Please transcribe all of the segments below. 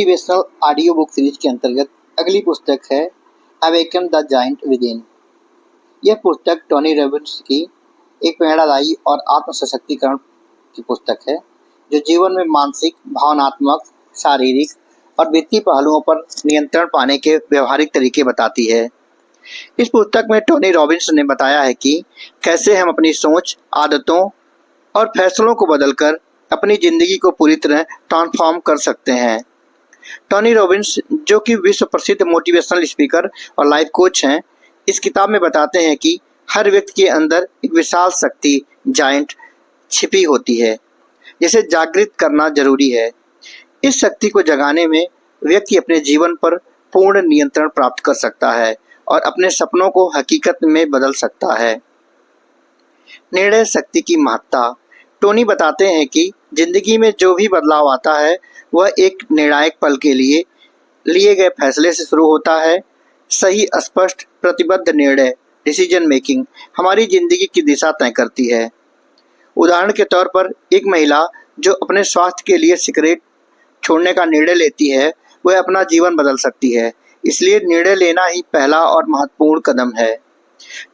Motivational audio book series के अंतर्गत अगली पुस्तक है awaken the giant with in. यह पुस्तक टोनी रॉबिन्स की एक प्रेरणादायी और आत्म सशक्तिकरण की पुस्तक है, जो जीवन में मानसिक, भावनात्मक, शारीरिक और वित्तीय पहलुओं पर नियंत्रण पाने के व्यवहारिक तरीके बताती है। इस पुस्तक में टोनी रॉबिन्स ने बताया है कि कैसे हम अपनी सोच, आदतों और फैसलों को बदलकर अपनी ज़िंदगी को पूरी तरह ट्रांसफॉर्म कर सकते हैं। टोनी रॉबिन्स, जो कि विश्व प्रसिद्ध मोटिवेशनल स्पीकर और लाइफ कोच हैं, इस किताब में बताते हैं कि हर व्यक्ति के अंदर एक विशाल शक्ति जायंट छिपी होती है, जिसे जागृत करना जरूरी है। इस शक्ति को जगाने में व्यक्ति अपने जीवन पर पूर्ण नियंत्रण प्राप्त कर सकता है और अपने सपनों को हकीकत में बदल सकता है। निर्णय शक्ति की महत्ता। टोनी बताते हैं कि जिंदगी में जो भी बदलाव आता है वह एक निर्णायक पल के लिए गए फैसले से शुरू होता है। सही, स्पष्ट, प्रतिबद्ध निर्णय डिसीजन मेकिंग हमारी जिंदगी की दिशा तय करती है। उदाहरण के तौर पर एक महिला जो अपने स्वास्थ्य के लिए सिगरेट छोड़ने का निर्णय लेती है, वह अपना जीवन बदल सकती है। इसलिए निर्णय लेना ही पहला और महत्वपूर्ण कदम है।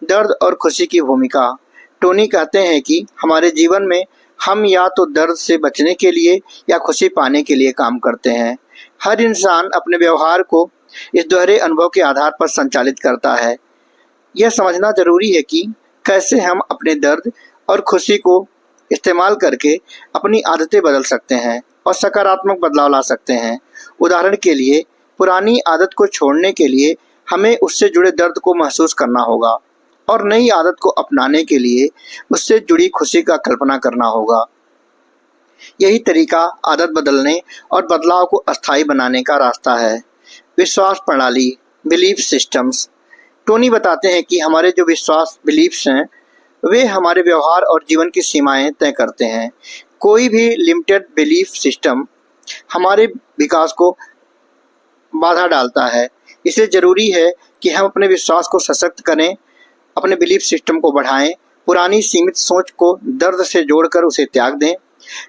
दर्द और खुशी की भूमिका। टोनी कहते हैं कि हमारे जीवन में हम या तो दर्द से बचने के लिए या खुशी पाने के लिए काम करते हैं। हर इंसान अपने व्यवहार को इस दोहरे अनुभव के आधार पर संचालित करता है। यह समझना जरूरी है कि कैसे हम अपने दर्द और खुशी को इस्तेमाल करके अपनी आदतें बदल सकते हैं और सकारात्मक बदलाव ला सकते हैं। उदाहरण के लिए, पुरानी आदत को छोड़ने के लिए हमें उससे जुड़े दर्द को महसूस करना होगा और नई आदत को अपनाने के लिए उससे जुड़ी खुशी का कल्पना करना होगा। यही तरीका आदत बदलने और बदलाव को अस्थायी बनाने का रास्ता है। विश्वास प्रणाली, बिलीफ सिस्टम्स। टोनी बताते हैं कि हमारे जो विश्वास, बिलीफ्स हैं, वे हमारे व्यवहार और जीवन की सीमाएं तय करते हैं। कोई भी लिमिटेड बिलीफ सिस्टम हमारे विकास को बाधा डालता है। इसलिए जरूरी है कि हम अपने विश्वास को सशक्त करें, अपने बिलीफ सिस्टम को बढ़ाएं, पुरानी सीमित सोच को दर्द से जोड़कर उसे त्याग दें।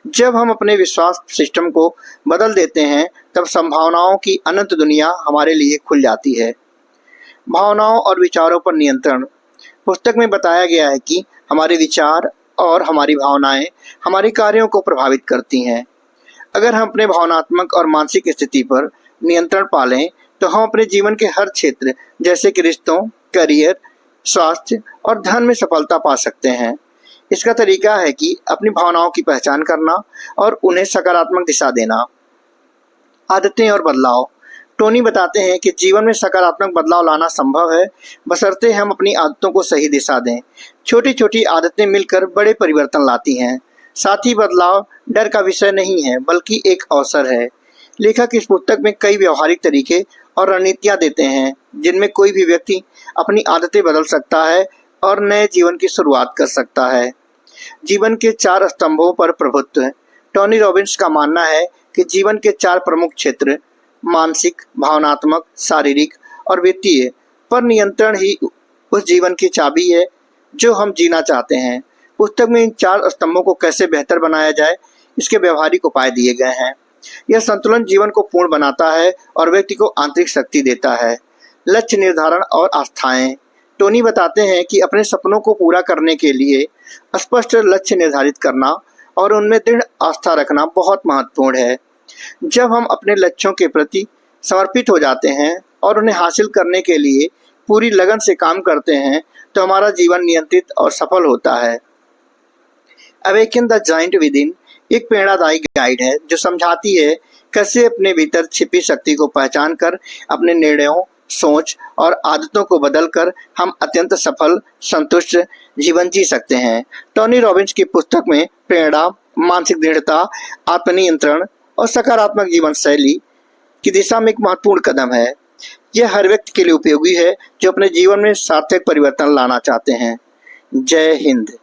जब हम अपने विश्वास सिस्टम को बदल देते हैं, तब संभावनाओं की अनंत दुनिया हमारे लिए खुल जाती है। भावनाओं और विचारों पर नियंत्रण। पुस्तक में बताया गया है कि हमारे विचार और हमारी भावनाएं हमारे कार्यों को प्रभावित करती हैं। अगर हम अपने भावनात्मक और मानसिक स्थिति पर नियंत्रण पालें, तो हम अपने जीवन के हर क्षेत्र, जैसे कि रिश्तों, करियर, स्वास्थ्य और धन में सफलता पा सकते हैं। इसका तरीका है कि अपनी भावनाओं की पहचान करना और उन्हें सकारात्मक दिशा देना। आदतें और बदलाव। टोनी बताते हैं कि जीवन में सकारात्मक बदलाव लाना संभव है, बशर्ते हम अपनी आदतों को सही दिशा दें। छोटी छोटी आदतें मिलकर बड़े परिवर्तन लाती हैं। साथ ही बदलाव डर का विषय नहीं है, बल्कि एक अवसर है। लेखक इस पुस्तक में कई व्यवहारिक तरीके और रणनीतियां देते हैं, जिनमें कोई भी व्यक्ति अपनी आदतें बदल सकता है और नए जीवन की शुरुआत कर सकता है। जीवन के 4 स्तंभों पर प्रभुत्व। टोनी रॉबिन्स का मानना है कि जीवन के 4 प्रमुख क्षेत्र, मानसिक, भावनात्मक, शारीरिक और वित्तीय पर नियंत्रण ही उस जीवन की चाबी है जो हम जीना चाहते हैं। पुस्तक में इन 4 स्तंभों को कैसे बेहतर बनाया जाए, इसके व्यवहारिक उपाय दिए गए हैं। यह संतुलन जीवन को पूर्ण बनाता है और व्यक्ति को आंतरिक शक्ति देता है। लक्ष्य निर्धारण और आस्थाएं। टोनी बताते हैं कि अपने सपनों को पूरा करने के लिए स्पष्ट लक्ष्य निर्धारित करना और उनमें दृढ़ आस्था रखना बहुत महत्वपूर्ण है। जब हम अपने लक्ष्यों के प्रति समर्पित हो जाते हैं और उन्हें हासिल करने के लिए पूरी लगन से काम करते हैं, तो हमारा जीवन नियंत्रित और सफल होता है। Awaken the giant with in एक प्रेरणादायी गाइड है, जो समझाती है कैसे अपने भीतर छिपी शक्ति को पहचान कर अपने निर्णयों, सोच और आदतों को बदलकर हम अत्यंत सफल, संतुष्ट जीवन जी सकते हैं। टोनी रॉबिन्स की पुस्तक में प्रेरणा, मानसिक दृढ़ता, आत्मनियंत्रण और सकारात्मक जीवन शैली की दिशा में एक महत्वपूर्ण कदम है। यह हर व्यक्ति के लिए उपयोगी है जो अपने जीवन में सार्थक परिवर्तन लाना चाहते हैं। जय हिंद।